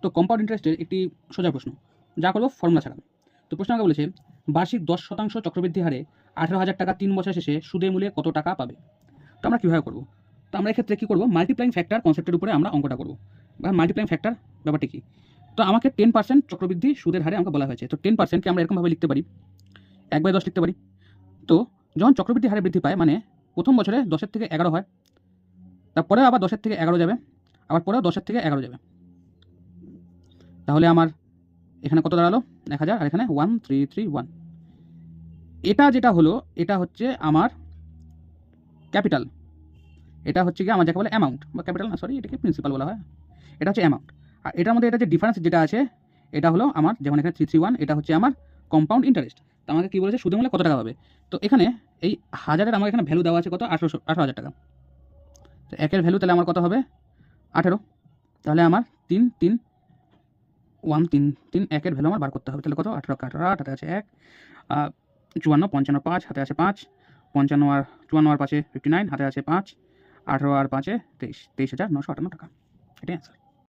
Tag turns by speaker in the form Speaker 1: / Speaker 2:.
Speaker 1: তো কম্পাউন্ড ইন্টারেস্টের একটি সোজা প্রশ্ন, যা করবো ফর্মুলা ছাড়া। তো প্রশ্ন আমাকে বলেছে বার্ষিক 10% চক্রবৃদ্ধি হারে 18,000 টাকা 3 বছর শেষে সুদে মূলে কত টাকা পাবে। তো আমরা কীভাবে করবো? তো আমরা এক্ষেত্রে কী করবো, মাল্টিপ্লাইং ফ্যাক্টর কনসেপ্টের উপরে আমরা অঙ্কটা করবো। বা মাল্টিপ্লাইং ফ্যাক্টর ব্যাপারটি কী? তো আমাকে 10% চক্রবৃদ্ধি সুদের হারে আমাকে বলা হয়েছে। তো 10%কে আমরা এরকমভাবে লিখতে পারি, 1/10 লিখতে পারি। তো যখন চক্রবৃদ্ধি হারে বৃদ্ধি পায় মানে প্রথম বছরে 10-এর থেকে 11 হয়, তারপরে আবার 10-এর থেকে 11 যাবে, আবার পরেও 10-এর থেকে 11 যাবে। তাহলে আমার এখানে কত দাঁড়ালো 1000, আর এখানে 1331। এটা যেটা হলো এটা হচ্ছে আমার ক্যাপিটাল, এটা হচ্ছে কি আমার যাকে বলে অ্যামাউন্ট, বা ক্যাপিটাল না, সরি, এটাকে প্রিন্সিপাল বলা হয়। এটা হচ্ছে অ্যামাউন্ট। আর এটার মধ্যে এটা যে ডিফারেন্স যেটা আছে, এটা হলো আমার যেমন এখানে 331, এটা হচ্ছে আমার কম্পাউন্ড ইন্টারেস্ট। তো আমাকে কী বলেছে সুদে মূলে কত টাকা পাবে। তো এখানে এই হাজারের আমার এখানে ভ্যালু দেওয়া আছে কত, 18,000 টাকা। তো একের ভ্যালু তাহলে আমার কত হবে 18। তাহলে আমার 3 একের ভ্যালু আমার বার করতে হবে। তাহলে কত, 18 18 8 হাতে আছে 1, 54 55 5 হাতে আছে 5, 55 আর 54 আর 5 59 হাতে আছে 5, 18 আর 5 23, 23,958 টাকা। এটাই অ্যান্সার।